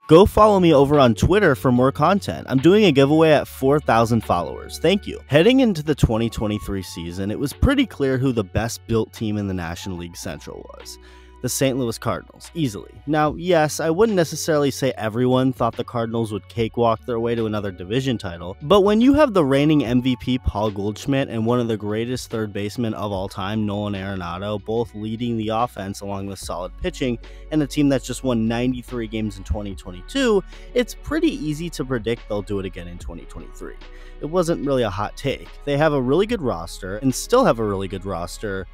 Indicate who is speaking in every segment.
Speaker 1: Go follow me over on Twitter for more content. I'm doing a giveaway at 4,000 followers. Thank you. Heading into the 2023 season, it was pretty clear who the best built team in the National League Central was. The St. Louis Cardinals, easily. Now, yes, I wouldn't necessarily say everyone thought the Cardinals would cakewalk their way to another division title, but when you have the reigning MVP Paul Goldschmidt and one of the greatest third basemen of all time, Nolan Arenado, both leading the offense along with solid pitching, and a team that's just won 93 games in 2022, it's pretty easy to predict they'll do it again in 2023. It wasn't really a hot take. They have a really good roster, and still have a really good roster.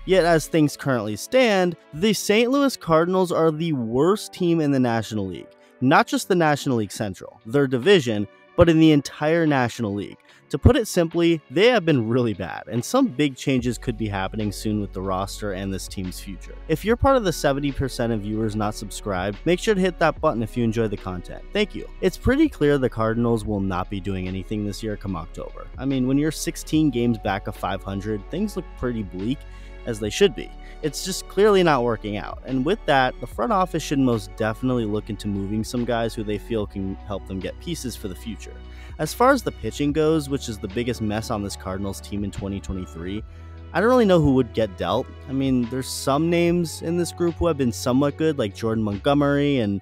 Speaker 1: Yet, as things currently stand, the St. Louis Cardinals are the worst team in the National League. Not just the National League Central, their division, but in the entire National League. To put it simply, they have been really bad, and some big changes could be happening soon with the roster and this team's future. If you're part of the 70% of viewers not subscribed, make sure to hit that button if you enjoy the content. Thank you. It's pretty clear the Cardinals will not be doing anything this year come October. I mean, when you're 16 games back of 500, things look pretty bleak, as they should be. It's just clearly not working out, and with that, the front office should most definitely look into moving some guys who they feel can help them get pieces for the future. As far as the pitching goes, which is the biggest mess on this Cardinals team in 2023, I don't really know who would get dealt. I mean, there's some names in this group who have been somewhat good, like Jordan Montgomery, and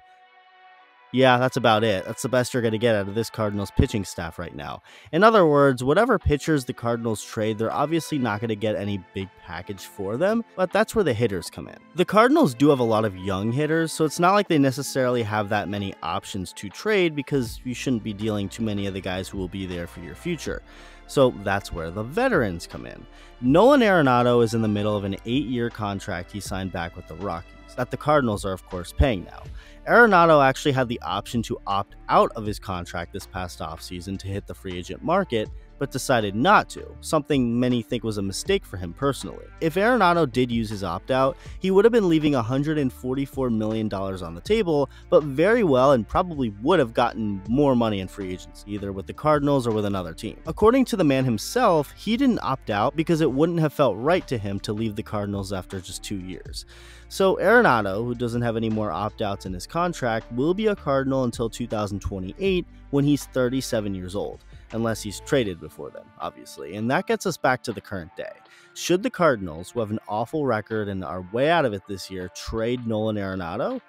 Speaker 1: yeah, that's about it. That's the best you're going to get out of this Cardinals pitching staff right now. In other words, whatever pitchers the Cardinals trade, they're obviously not going to get any big package for them, but that's where the hitters come in. The Cardinals do have a lot of young hitters, so it's not like they necessarily have that many options to trade because you shouldn't be dealing too many of the guys who will be there for your future. So that's where the veterans come in. Nolan Arenado is in the middle of an 8-year contract he signed back with the Rockies, that the Cardinals are of course paying now. Arenado actually had the option to opt out of his contract this past offseason to hit the free agent market, but decided not to, something many think was a mistake for him personally. If Arenado did use his opt-out, he would have been leaving $144 million on the table, but very well and probably would have gotten more money in free agency, either with the Cardinals or with another team. According to the man himself, he didn't opt out because it wouldn't have felt right to him to leave the Cardinals after just 2 years. So Arenado, who doesn't have any more opt-outs in his contract, will be a Cardinal until 2028 when he's 37 years old. Unless he's traded before then, obviously. And that gets us back to the current day. Should the Cardinals, who have an awful record and are way out of it this year, trade Nolan Arenado?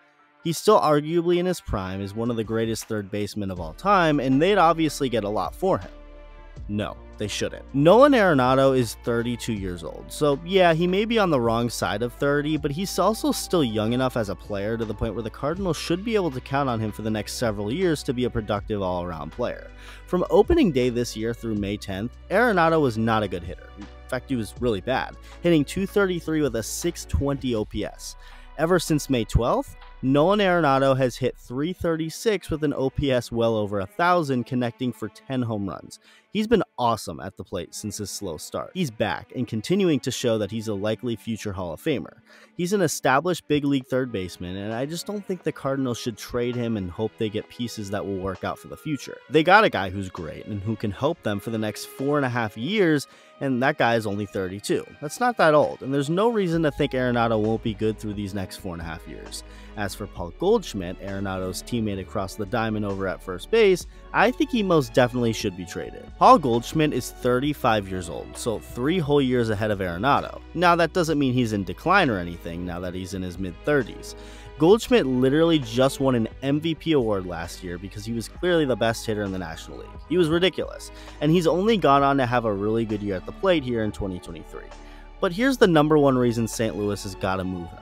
Speaker 1: He's still arguably in his prime, is one of the greatest third basemen of all time, and they'd obviously get a lot for him. No, they shouldn't. Nolan Arenado is 32 years old, so yeah, he may be on the wrong side of 30, but he's also still young enough as a player to the point where the Cardinals should be able to count on him for the next several years to be a productive all-around player. From opening day this year through May 10th, Arenado was not a good hitter. In fact, he was really bad, hitting .233 with a .620 OPS. Ever since May 12th, Nolan Arenado has hit .336 with an OPS well over 1,000, connecting for 10 home runs. He's been awesome at the plate since his slow start. He's back and continuing to show that he's a likely future Hall of Famer. He's an established big league third baseman, and I just don't think the Cardinals should trade him and hope they get pieces that will work out for the future. They got a guy who's great and who can help them for the next 4.5 years, and that guy is only 32. That's not that old, and there's no reason to think Arenado won't be good through these next 4.5 years. As for Paul Goldschmidt, Arenado's teammate across the diamond over at first base, I think he most definitely should be traded. Paul Goldschmidt is 35 years old, so 3 whole years ahead of Arenado. Now that doesn't mean he's in decline or anything now that he's in his mid-30s. Goldschmidt literally just won an MVP award last year because he was clearly the best hitter in the National League. He was ridiculous, and he's only gone on to have a really good year at the plate here in 2023. But here's the #1 reason St. Louis has got to move him.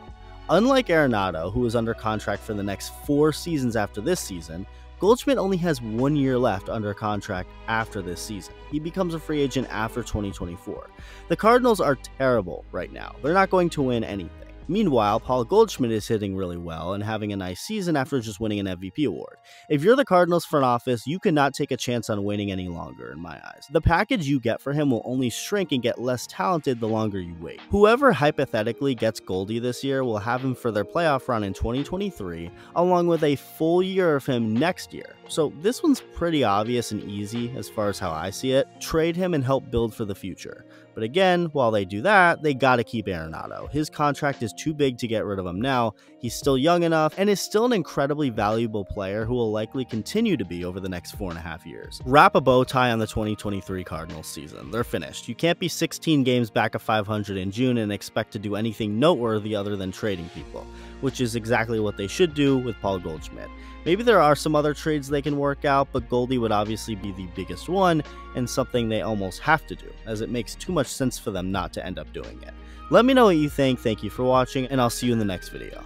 Speaker 1: Unlike Arenado, who is under contract for the next 4 seasons after this season, Goldschmidt only has 1 year left under contract after this season. He becomes a free agent after 2024. The Cardinals are terrible right now. They're not going to win anything. Meanwhile, Paul Goldschmidt is hitting really well and having a nice season after just winning an MVP award. If you're the Cardinals front office, you cannot take a chance on winning any longer in my eyes. The package you get for him will only shrink and get less talented the longer you wait. Whoever hypothetically gets Goldie this year will have him for their playoff run in 2023, along with a full year of him next year. So this one's pretty obvious and easy as far as how I see it. Trade him and help build for the future. But again, while they do that, they gotta keep Arenado. His contract is too big to get rid of him now. He's still young enough and is still an incredibly valuable player who will likely continue to be over the next 4.5 years. Wrap a bow tie on the 2023 Cardinals season. They're finished. You can't be 16 games back of 500 in June and expect to do anything noteworthy other than trading people, which is exactly what they should do with Paul Goldschmidt. Maybe there are some other trades they can work out, but Goldie would obviously be the biggest one and something they almost have to do, as it makes too much sense for them not to end up doing it. Let me know what you think. Thank you for watching, and I'll see you in the next video.